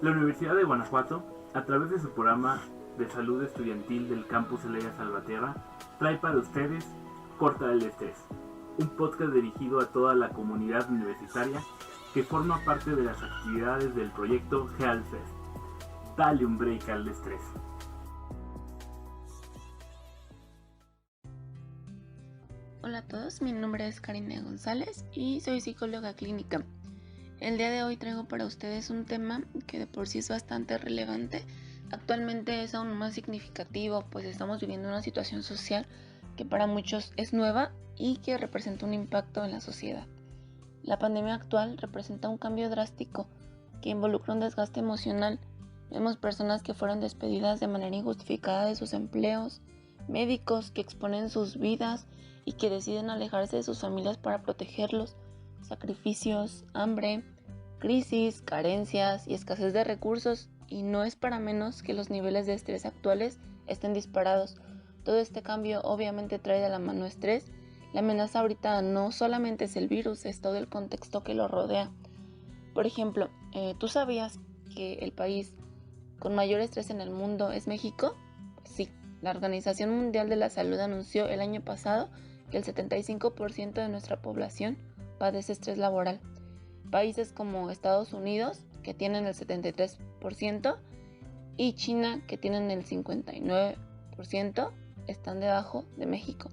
La Universidad de Guanajuato, a través de su programa de salud estudiantil del campus Elaya Salvatierra, trae para ustedes Corta el Estrés, un podcast dirigido a toda la comunidad universitaria que forma parte de las actividades del proyecto HealthFest. Dale un break al estrés. Hola a todos, mi nombre es Karina González y soy psicóloga clínica. El día de hoy traigo para ustedes un tema que de por sí es bastante relevante. Actualmente es aún más significativo, pues estamos viviendo una situación social que para muchos es nueva y que representa un impacto en la sociedad. La pandemia actual representa un cambio drástico que involucra un desgaste emocional. Vemos personas que fueron despedidas de manera injustificada de sus empleos, médicos que exponen sus vidas y que deciden alejarse de sus familias para protegerlos, sacrificios, hambre, crisis, carencias y escasez de recursos, y no es para menos que los niveles de estrés actuales estén disparados. Todo este cambio obviamente trae de la mano estrés. La amenaza ahorita no solamente es el virus, es todo el contexto que lo rodea. Por ejemplo, ¿tú sabías que el país con mayor estrés en el mundo es México? Pues sí, la Organización Mundial de la Salud anunció el año pasado que el 75% de nuestra población padece estrés laboral. Países como Estados Unidos, que tienen el 73%, y China, que tienen el 59%, están debajo de México.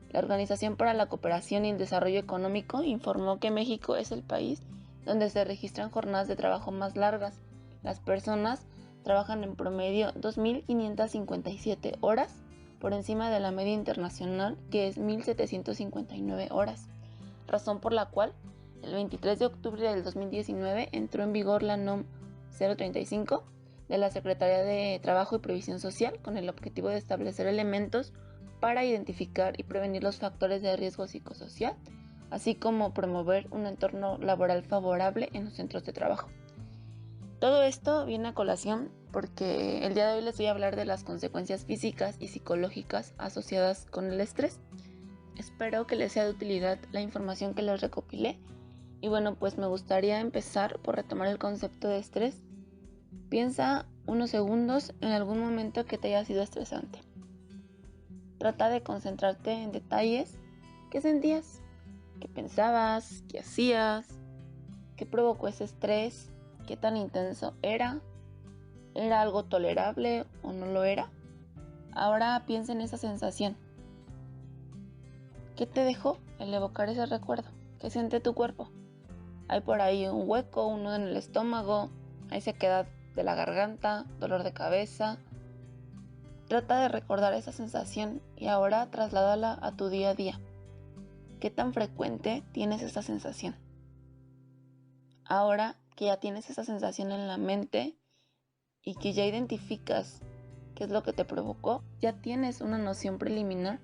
La Organización para la Cooperación y el Desarrollo Económico informó que México es el país donde se registran jornadas de trabajo más largas. Las personas trabajan en promedio 2.557 horas, por encima de la media internacional, que es 1.759 horas, razón por la cual el 23 de octubre del 2019 entró en vigor la NOM 035 de la Secretaría de Trabajo y Previsión Social con el objetivo de establecer elementos para identificar y prevenir los factores de riesgo psicosocial, así como promover un entorno laboral favorable en los centros de trabajo. Todo esto viene a colación porque el día de hoy les voy a hablar de las consecuencias físicas y psicológicas asociadas con el estrés. Espero que les sea de utilidad la información que les recopilé. Y bueno, pues me gustaría empezar por retomar el concepto de estrés. Piensa unos segundos en algún momento que te haya sido estresante. Trata de concentrarte en detalles. ¿Qué sentías? ¿Qué pensabas? ¿Qué hacías? ¿Qué provocó ese estrés? ¿Qué tan intenso era? ¿Era algo tolerable o no lo era? Ahora piensa en esa sensación. ¿Qué te dejó el evocar ese recuerdo? ¿Qué siente tu cuerpo? Hay por ahí un hueco, un nudo en el estómago, hay sequedad de la garganta, dolor de cabeza. Trata de recordar esa sensación y ahora trasládala a tu día a día. ¿Qué tan frecuente tienes esa sensación? Ahora que ya tienes esa sensación en la mente y que ya identificas qué es lo que te provocó, ya tienes una noción preliminar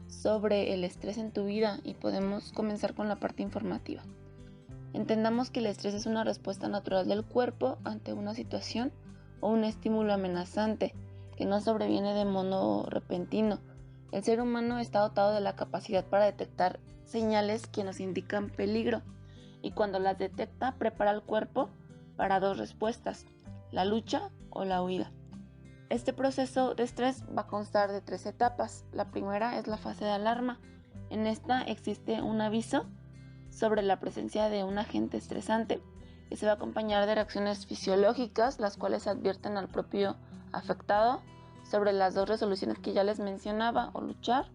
sobre el estrés en tu vida y podemos comenzar con la parte informativa. Entendamos que el estrés es una respuesta natural del cuerpo ante una situación o un estímulo amenazante que no sobreviene de modo repentino. El ser humano está dotado de la capacidad para detectar señales que nos indican peligro y cuando las detecta prepara el cuerpo para dos respuestas, la lucha o la huida. Este proceso de estrés va a constar de 3 etapas. La primera es la fase de alarma. En esta existe un aviso sobre la presencia de un agente estresante que se va a acompañar de reacciones fisiológicas, las cuales advierten al propio afectado sobre las dos resoluciones que ya les mencionaba, o luchar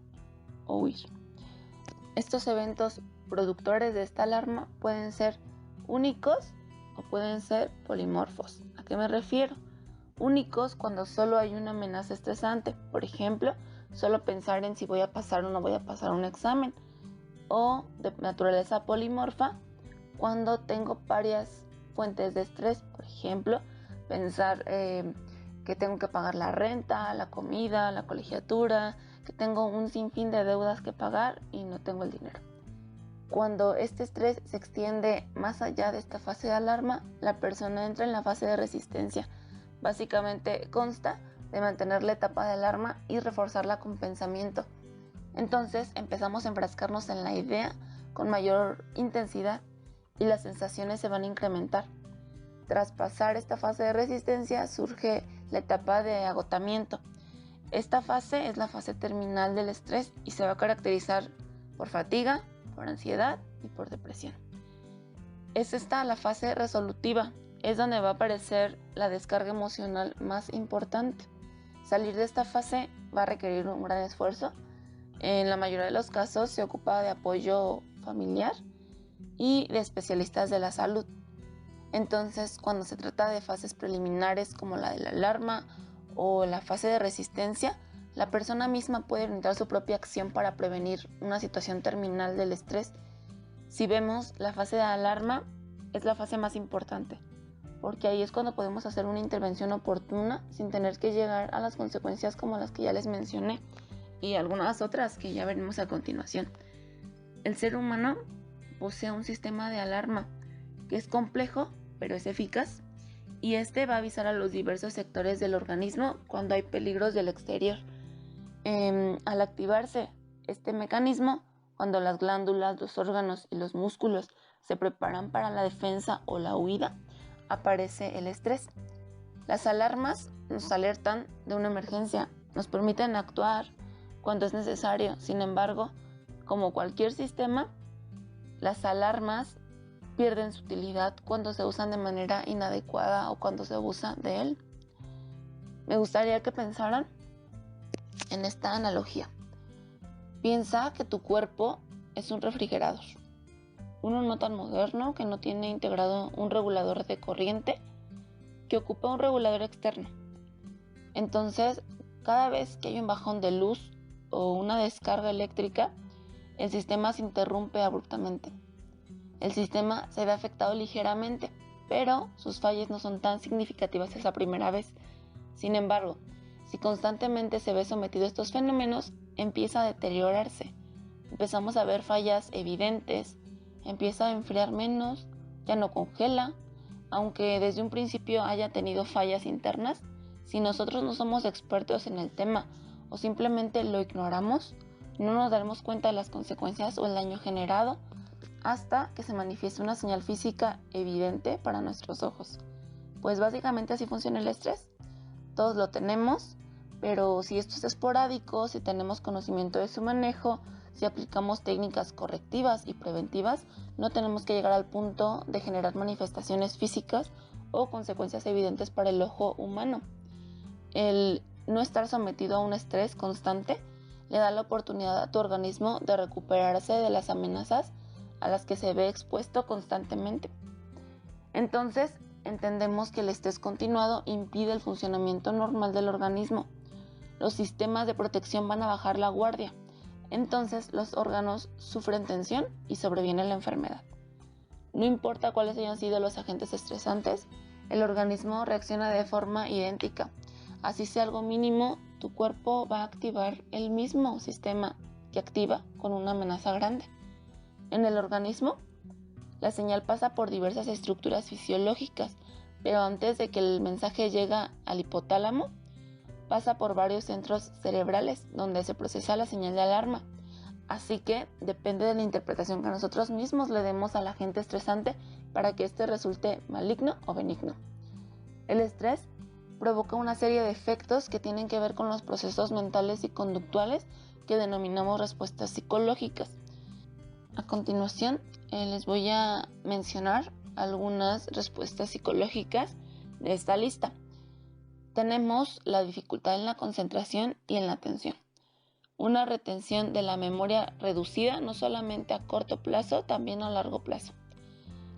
o huir. Estos eventos productores de esta alarma pueden ser únicos o pueden ser polimorfos. ¿A qué me refiero? Únicos cuando solo hay una amenaza estresante, por ejemplo, solo pensar en si voy a pasar o no voy a pasar un examen, o de naturaleza polimorfa cuando tengo varias fuentes de estrés, por ejemplo, pensar que tengo que pagar la renta, la comida, la colegiatura, que tengo un sinfín de deudas que pagar y no tengo el dinero. Cuando este estrés se extiende más allá de esta fase de alarma, la persona entra en la fase de resistencia. Básicamente consta de mantener la etapa de alarma y reforzarla con pensamiento. Entonces empezamos a enfrascarnos en la idea con mayor intensidad y las sensaciones se van a incrementar. Tras pasar esta fase de resistencia surge la etapa de agotamiento. Esta fase es la fase terminal del estrés y se va a caracterizar por fatiga, por ansiedad y por depresión. Es esta la fase resolutiva, es donde va a aparecer la descarga emocional más importante. Salir de esta fase va a requerir un gran esfuerzo. En la mayoría de los casos se ocupa de apoyo familiar y de especialistas de la salud. Entonces, cuando se trata de fases preliminares como la de la alarma o la fase de resistencia, la persona misma puede orientar su propia acción para prevenir una situación terminal del estrés. Si vemos, la fase de alarma es la fase más importante, porque ahí es cuando podemos hacer una intervención oportuna sin tener que llegar a las consecuencias como las que ya les mencioné y algunas otras que ya veremos a continuación. El ser humano posee un sistema de alarma que es complejo, pero es eficaz, y este va a avisar a los diversos sectores del organismo cuando hay peligros del exterior. Al activarse este mecanismo, cuando las glándulas, los órganos y los músculos se preparan para la defensa o la huida, aparece el estrés. Las alarmas nos alertan de una emergencia, nos permiten actuar cuando es necesario. Sin embargo, como cualquier sistema, las alarmas pierden su utilidad cuando se usan de manera inadecuada o cuando se abusa de él. Me gustaría que pensaran en esta analogía. Piensa que tu cuerpo es un refrigerador, uno no tan moderno, que no tiene integrado un regulador de corriente, que ocupa un regulador externo. Entonces, cada vez que hay un bajón de luz o una descarga eléctrica, el sistema se interrumpe abruptamente. El sistema se ve afectado ligeramente, pero sus fallas no son tan significativas esa primera vez. Sin embargo, si constantemente se ve sometido a estos fenómenos, empieza a deteriorarse. Empezamos a ver fallas evidentes, empieza a enfriar menos, ya no congela, aunque desde un principio haya tenido fallas internas. Si nosotros no somos expertos en el tema o simplemente lo ignoramos, no nos daremos cuenta de las consecuencias o el daño generado hasta que se manifieste una señal física evidente para nuestros ojos. Pues básicamente así funciona el estrés. Todos lo tenemos, pero si esto es esporádico, si tenemos conocimiento de su manejo, si aplicamos técnicas correctivas y preventivas, no tenemos que llegar al punto de generar manifestaciones físicas o consecuencias evidentes para el ojo humano. El no estar sometido a un estrés constante le da la oportunidad a tu organismo de recuperarse de las amenazas a las que se ve expuesto constantemente. Entonces, entendemos que el estrés continuado impide el funcionamiento normal del organismo. Los sistemas de protección van a bajar la guardia. Entonces, los órganos sufren tensión y sobreviene la enfermedad. No importa cuáles hayan sido los agentes estresantes, el organismo reacciona de forma idéntica. Así sea algo mínimo, tu cuerpo va a activar el mismo sistema que activa con una amenaza grande. En el organismo, la señal pasa por diversas estructuras fisiológicas, pero antes de que el mensaje llegue al hipotálamo, pasa por varios centros cerebrales donde se procesa la señal de alarma. Así que depende de la interpretación que nosotros mismos le demos al agente estresante para que éste resulte maligno o benigno. El estrés provoca una serie de efectos que tienen que ver con los procesos mentales y conductuales que denominamos respuestas psicológicas. A continuación, les voy a mencionar algunas respuestas psicológicas de esta lista. Tenemos la dificultad en la concentración y en la atención. Una retención de la memoria reducida, no solamente a corto plazo, también a largo plazo.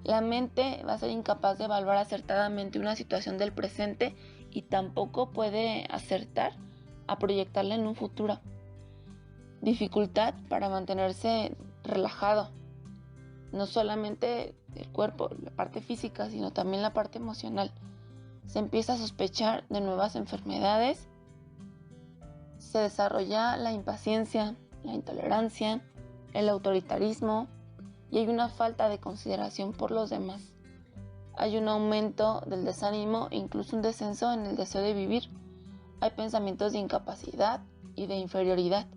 La mente va a ser incapaz de evaluar acertadamente una situación del presente y tampoco puede acertar a proyectarla en un futuro. Dificultad para mantenerse relajado. No solamente el cuerpo, la parte física, sino también la parte emocional. Se empieza a sospechar de nuevas enfermedades. Se desarrolla la impaciencia, la intolerancia, el autoritarismo y hay una falta de consideración por los demás. Hay un aumento del desánimo e incluso un descenso en el deseo de vivir. Hay pensamientos de incapacidad y de inferioridad.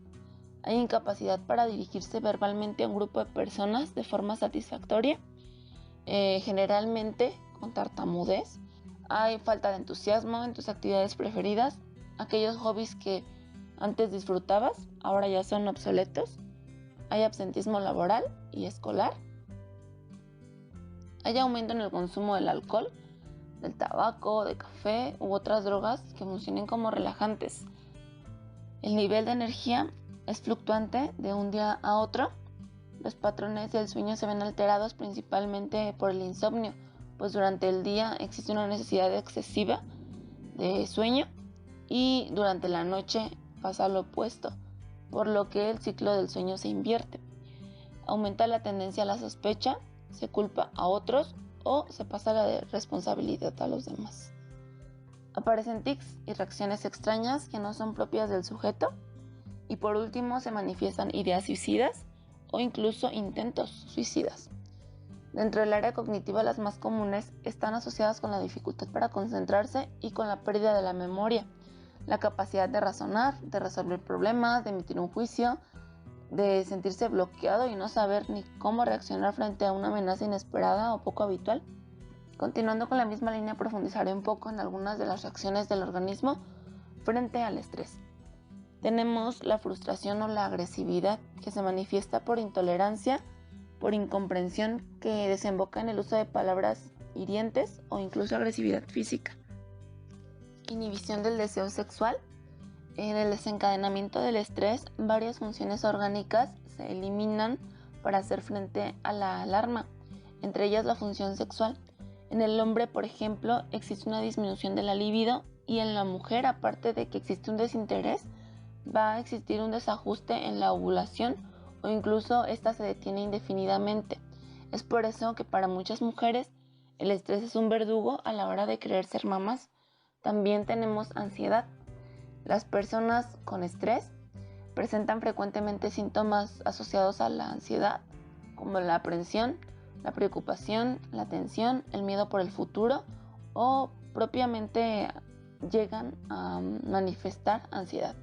Hay incapacidad para dirigirse verbalmente a un grupo de personas de forma satisfactoria, generalmente con tartamudez. Hay falta de entusiasmo en tus actividades preferidas. Aquellos hobbies que antes disfrutabas ahora ya son obsoletos. Hay absentismo laboral y escolar. Hay aumento en el consumo del alcohol, del tabaco, de café u otras drogas que funcionen como relajantes. El nivel de energía es fluctuante de un día a otro. Los patrones del sueño se ven alterados principalmente por el insomnio, pues durante el día existe una necesidad excesiva de sueño y durante la noche pasa lo opuesto, por lo que el ciclo del sueño se invierte. Aumenta la tendencia a la sospecha, se culpa a otros o se pasa la responsabilidad a los demás. Aparecen tics y reacciones extrañas que no son propias del sujeto. Y por último se manifiestan ideas suicidas o incluso intentos suicidas. Dentro del área cognitiva, las más comunes están asociadas con la dificultad para concentrarse y con la pérdida de la memoria, la capacidad de razonar, de resolver problemas, de emitir un juicio, de sentirse bloqueado y no saber ni cómo reaccionar frente a una amenaza inesperada o poco habitual. Continuando con la misma línea, profundizaré un poco en algunas de las reacciones del organismo frente al estrés. Tenemos la frustración o la agresividad, que se manifiesta por intolerancia, por incomprensión, que desemboca en el uso de palabras hirientes o incluso agresividad física. Inhibición del deseo sexual. En el desencadenamiento del estrés, varias funciones orgánicas se eliminan para hacer frente a la alarma, entre ellas la función sexual. En el hombre, por ejemplo, existe una disminución de la libido y en la mujer, aparte de que existe un desinterés, va a existir un desajuste en la ovulación o incluso esta se detiene indefinidamente. Es por eso que para muchas mujeres el estrés es un verdugo a la hora de querer ser mamás. También tenemos ansiedad. Las personas con estrés presentan frecuentemente síntomas asociados a la ansiedad, como la aprensión, la preocupación, la tensión, el miedo por el futuro o propiamente llegan a manifestar ansiedad.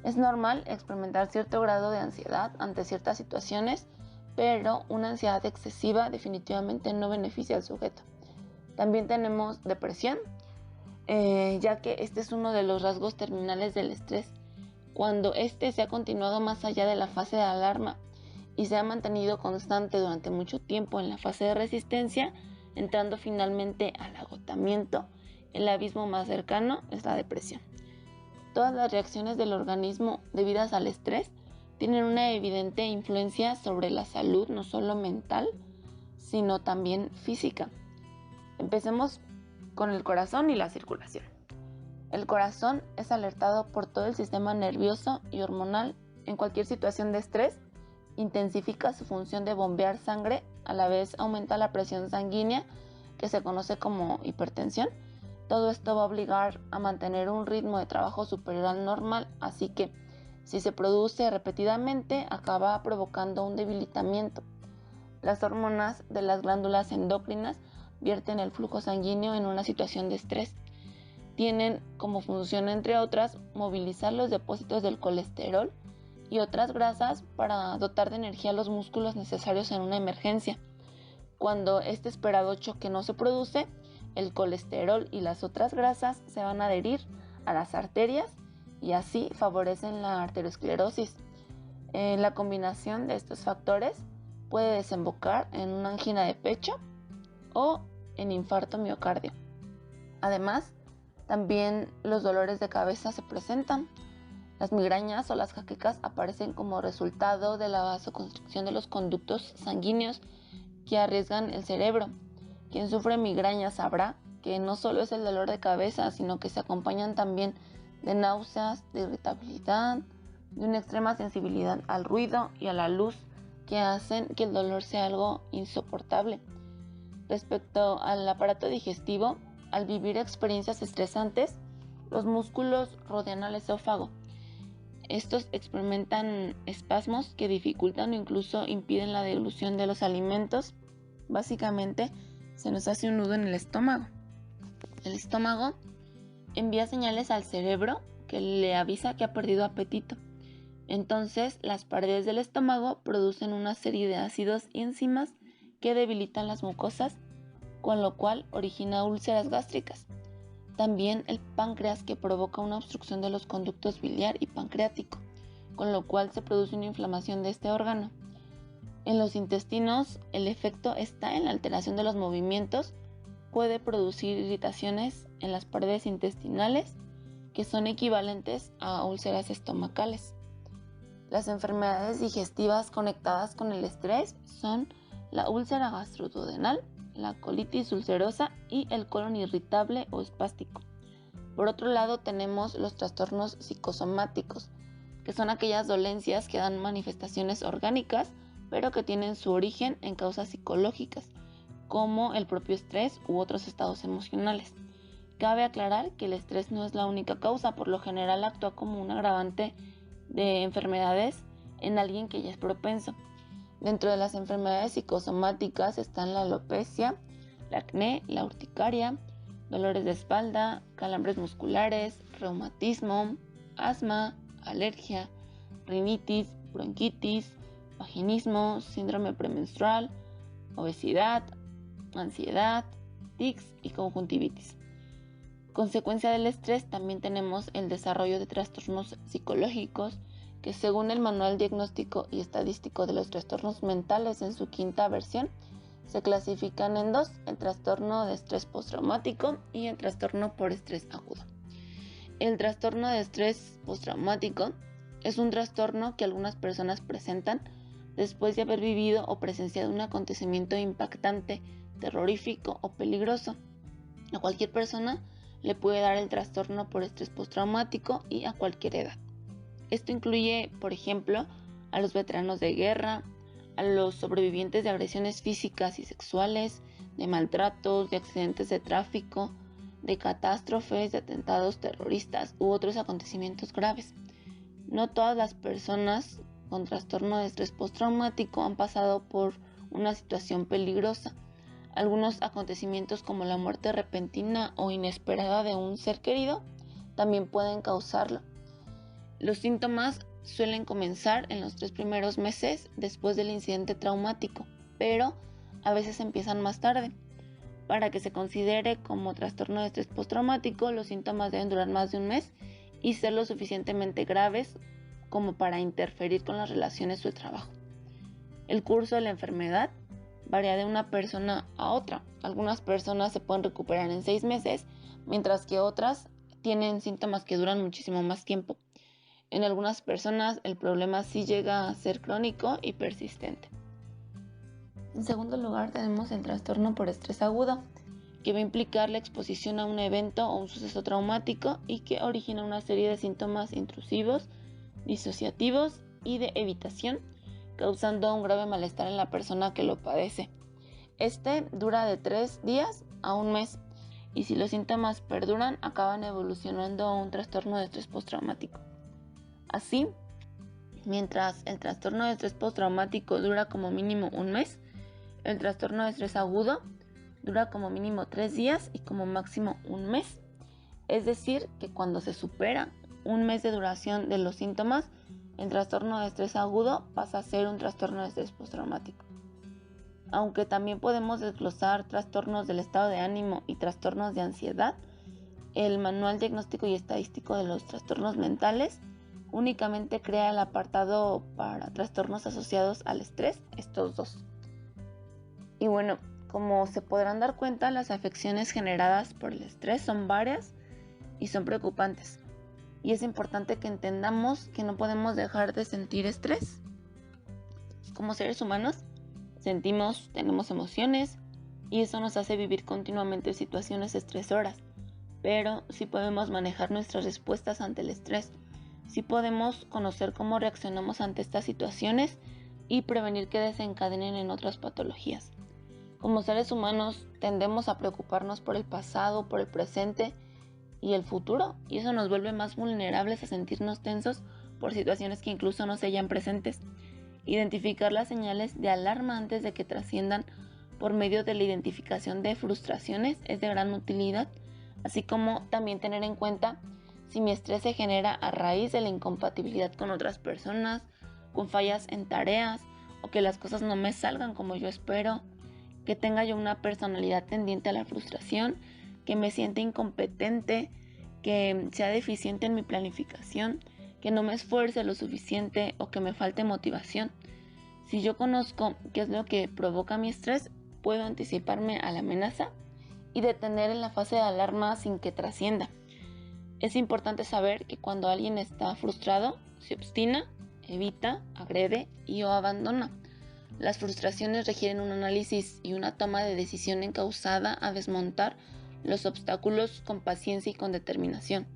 Es normal experimentar cierto grado de ansiedad ante ciertas situaciones, pero una ansiedad excesiva definitivamente no beneficia al sujeto. También tenemos depresión, ya que este es uno de los rasgos terminales del estrés, cuando este se ha continuado más allá de la fase de alarma y se ha mantenido constante durante mucho tiempo en la fase de resistencia, entrando finalmente al agotamiento. El abismo más cercano es la depresión. Todas las reacciones del organismo debidas al estrés tienen una evidente influencia sobre la salud, no solo mental, sino también física. Empecemos con el corazón y la circulación. El corazón es alertado por todo el sistema nervioso y hormonal. En cualquier situación de estrés, intensifica su función de bombear sangre, a la vez aumenta la presión sanguínea, que se conoce como hipertensión. Todo esto va a obligar a mantener un ritmo de trabajo superior al normal, así que si se produce repetidamente, acaba provocando un debilitamiento. Las hormonas de las glándulas endocrinas vierten el flujo sanguíneo en una situación de estrés. Tienen como función, entre otras, movilizar los depósitos del colesterol y otras grasas para dotar de energía los músculos necesarios en una emergencia. Cuando este esperado choque no se produce, el colesterol y las otras grasas se van a adherir a las arterias y así favorecen la arteriosclerosis. La combinación de estos factores puede desembocar en una angina de pecho o en infarto miocardio. Además, también los dolores de cabeza se presentan. Las migrañas o las jaquecas aparecen como resultado de la vasoconstricción de los conductos sanguíneos que arriesgan el cerebro. Quien sufre migrañas sabrá que no solo es el dolor de cabeza, sino que se acompañan también de náuseas, de irritabilidad, de una extrema sensibilidad al ruido y a la luz que hacen que el dolor sea algo insoportable. Respecto al aparato digestivo, al vivir experiencias estresantes, los músculos rodean al esófago. Estos experimentan espasmos que dificultan o incluso impiden la deglución de los alimentos. Básicamente, se nos hace un nudo en el estómago. El estómago envía señales al cerebro que le avisa que ha perdido apetito. Entonces, las paredes del estómago producen una serie de ácidos y enzimas que debilitan las mucosas con lo cual origina úlceras gástricas. También el páncreas, que provoca una obstrucción de los conductos biliar y pancreático, con lo cual se produce una inflamación de este órgano. En los intestinos, el efecto está en la alteración de los movimientos, puede producir irritaciones en las paredes intestinales, que son equivalentes a úlceras estomacales. Las enfermedades digestivas conectadas con el estrés son la úlcera gastroduodenal, la colitis ulcerosa y el colon irritable o espástico. Por otro lado, tenemos los trastornos psicosomáticos, que son aquellas dolencias que dan manifestaciones orgánicas, pero que tienen su origen en causas psicológicas, como el propio estrés u otros estados emocionales. Cabe aclarar que el estrés no es la única causa, por lo general actúa como un agravante de enfermedades en alguien que ya es propenso. Dentro de las enfermedades psicosomáticas están la alopecia, la acné, la urticaria, dolores de espalda, calambres musculares, reumatismo, asma, alergia, rinitis, bronquitis, vaginismo, síndrome premenstrual, obesidad, ansiedad, tics y conjuntivitis. Consecuencia del estrés también tenemos el desarrollo de trastornos psicológicos, que según el Manual Diagnóstico y Estadístico de los Trastornos Mentales en su quinta versión, se clasifican en dos: el trastorno de estrés postraumático y el trastorno por estrés agudo. El trastorno de estrés postraumático es un trastorno que algunas personas presentan después de haber vivido o presenciado un acontecimiento impactante, terrorífico o peligroso. A cualquier persona le puede dar el trastorno por estrés postraumático y a cualquier edad. Esto incluye, por ejemplo, a los veteranos de guerra, a los sobrevivientes de agresiones físicas y sexuales, de maltratos, de accidentes de tráfico, de catástrofes, de atentados terroristas u otros acontecimientos graves. No todas las personas con trastorno de estrés postraumático han pasado por una situación peligrosa. Algunos acontecimientos, como la muerte repentina o inesperada de un ser querido, también pueden causarlo. Los síntomas suelen comenzar en los 3 primeros meses después del incidente traumático, pero a veces empiezan más tarde. Para que se considere como trastorno de estrés postraumático, los síntomas deben durar más de un mes y ser lo suficientemente graves como para interferir con las relaciones o el trabajo. El curso de la enfermedad varía de una persona a otra. Algunas personas se pueden recuperar en 6 meses, mientras que otras tienen síntomas que duran muchísimo más tiempo. En algunas personas el problema sí llega a ser crónico y persistente. En segundo lugar, tenemos el trastorno por estrés agudo, que va a implicar la exposición a un evento o un suceso traumático y que origina una serie de síntomas intrusivos, disociativos y de evitación, causando un grave malestar en la persona que lo padece. Este dura de 3 días a un mes, y si los síntomas perduran, acaban evolucionando a un trastorno de estrés postraumático. Así, mientras el trastorno de estrés postraumático dura como mínimo un mes, el trastorno de estrés agudo dura como mínimo 3 días y como máximo un mes. Es decir, que cuando se supera un mes de duración de los síntomas, el trastorno de estrés agudo pasa a ser un trastorno de estrés postraumático. Aunque también podemos desglosar trastornos del estado de ánimo y trastornos de ansiedad, el Manual Diagnóstico y Estadístico de los Trastornos Mentales únicamente crea el apartado para trastornos asociados al estrés, estos dos. Y bueno, como se podrán dar cuenta, las afecciones generadas por el estrés son varias y son preocupantes. Y es importante que entendamos que no podemos dejar de sentir estrés. Como seres humanos, sentimos, tenemos emociones y eso nos hace vivir continuamente situaciones estresoras. Pero sí podemos manejar nuestras respuestas ante el estrés. Sí podemos conocer cómo reaccionamos ante estas situaciones y prevenir que desencadenen en otras patologías. Como seres humanos tendemos a preocuparnos por el pasado, por el presente y el futuro, y eso nos vuelve más vulnerables a sentirnos tensos por situaciones que incluso no se hallan presentes. Identificar las señales de alarma antes de que trasciendan por medio de la identificación de frustraciones es de gran utilidad, así como también tener en cuenta si mi estrés se genera a raíz de la incompatibilidad con otras personas, con fallas en tareas o que las cosas no me salgan como yo espero, que tenga yo una personalidad tendiente a la frustración, que me sienta incompetente, que sea deficiente en mi planificación, que no me esfuerce lo suficiente o que me falte motivación. Si yo conozco qué es lo que provoca mi estrés, puedo anticiparme a la amenaza y detener en la fase de alarma sin que trascienda. Es importante saber que cuando alguien está frustrado, se obstina, evita, agrede o abandona. Las frustraciones requieren un análisis y una toma de decisión encauzada a desmontar los obstáculos con paciencia y con determinación.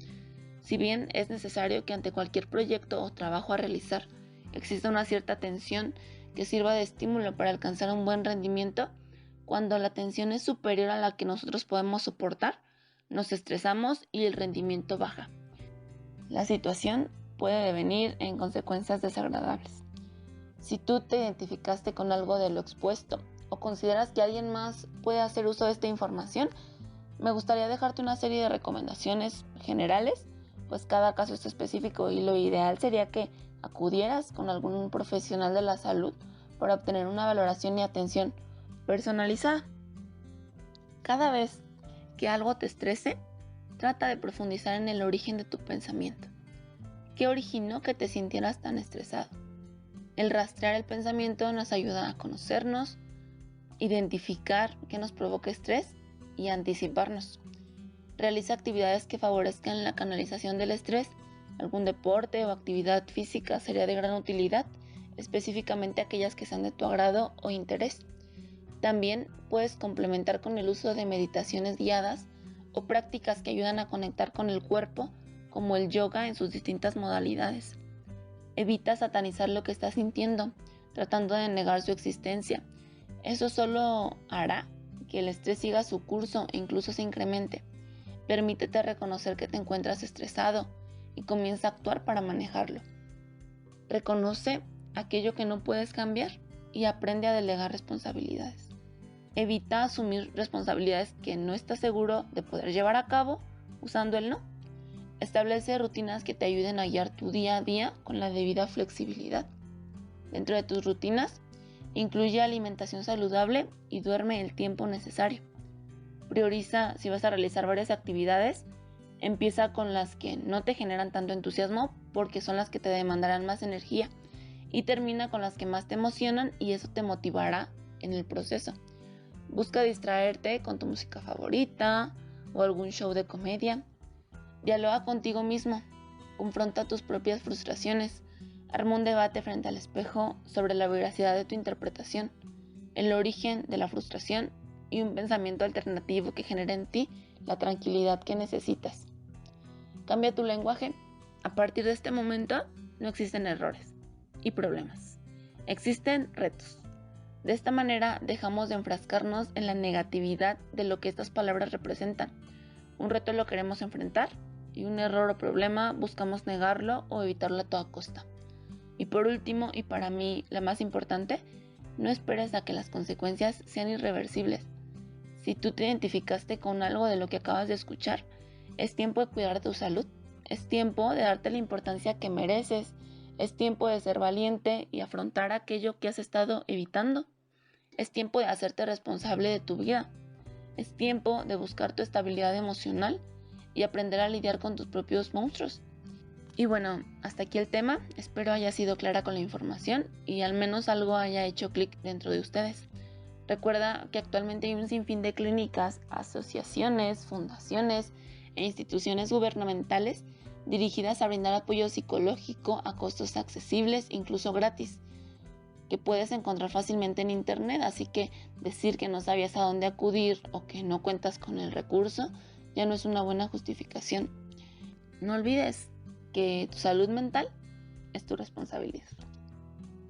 Si bien es necesario que ante cualquier proyecto o trabajo a realizar exista una cierta tensión que sirva de estímulo para alcanzar un buen rendimiento, cuando la tensión es superior a la que nosotros podemos soportar, nos estresamos y el rendimiento baja. La situación puede devenir en consecuencias desagradables. Si tú te identificaste con algo de lo expuesto o consideras que alguien más puede hacer uso de esta información, me gustaría dejarte una serie de recomendaciones generales, pues cada caso es específico y lo ideal sería que acudieras con algún profesional de la salud para obtener una valoración y atención personalizada. Cada vez que algo te estrese, trata de profundizar en el origen de tu pensamiento. ¿Qué originó que te sintieras tan estresado? El rastrear el pensamiento nos ayuda a conocernos, identificar qué nos provoca estrés y anticiparnos. Realiza actividades que favorezcan la canalización del estrés. Algún deporte o actividad física sería de gran utilidad, específicamente aquellas que sean de tu agrado o interés. También puedes complementar con el uso de meditaciones guiadas o prácticas que ayudan a conectar con el cuerpo, como el yoga en sus distintas modalidades. Evita satanizar lo que estás sintiendo, tratando de negar su existencia. Eso solo hará que el estrés siga su curso e incluso se incremente. Permítete reconocer que te encuentras estresado y comienza a actuar para manejarlo. Reconoce aquello que no puedes cambiar y aprende a delegar responsabilidades. Evita asumir responsabilidades que no estás seguro de poder llevar a cabo usando el no. Establece rutinas que te ayuden a guiar tu día a día con la debida flexibilidad. Dentro de tus rutinas, incluye alimentación saludable y duerme el tiempo necesario. Prioriza si vas a realizar varias actividades. Empieza con las que no te generan tanto entusiasmo porque son las que te demandarán más energía y termina con las que más te emocionan y eso te motivará en el proceso. Busca distraerte con tu música favorita o algún show de comedia. Dialoga contigo mismo, confronta tus propias frustraciones, arma un debate frente al espejo sobre la veracidad de tu interpretación, el origen de la frustración y un pensamiento alternativo que genere en ti la tranquilidad que necesitas. Cambia tu lenguaje. A partir de este momento no existen errores y problemas. Existen retos. De esta manera dejamos de enfrascarnos en la negatividad de lo que estas palabras representan. Un reto lo queremos enfrentar y un error o problema buscamos negarlo o evitarlo a toda costa. Y por último, y para mí la más importante, no esperes a que las consecuencias sean irreversibles. Si tú te identificaste con algo de lo que acabas de escuchar, es tiempo de cuidar de tu salud, es tiempo de darte la importancia que mereces, es tiempo de ser valiente y afrontar aquello que has estado evitando. Es tiempo de hacerte responsable de tu vida. Es tiempo de buscar tu estabilidad emocional y aprender a lidiar con tus propios monstruos. Y bueno, hasta aquí el tema. Espero haya sido clara con la información y al menos algo haya hecho clic dentro de ustedes. Recuerda que actualmente hay un sinfín de clínicas, asociaciones, fundaciones e instituciones gubernamentales dirigidas a brindar apoyo psicológico a costos accesibles, incluso gratis, que puedes encontrar fácilmente en internet, así que decir que no sabías a dónde acudir o que no cuentas con el recurso ya no es una buena justificación. No olvides que tu salud mental es tu responsabilidad.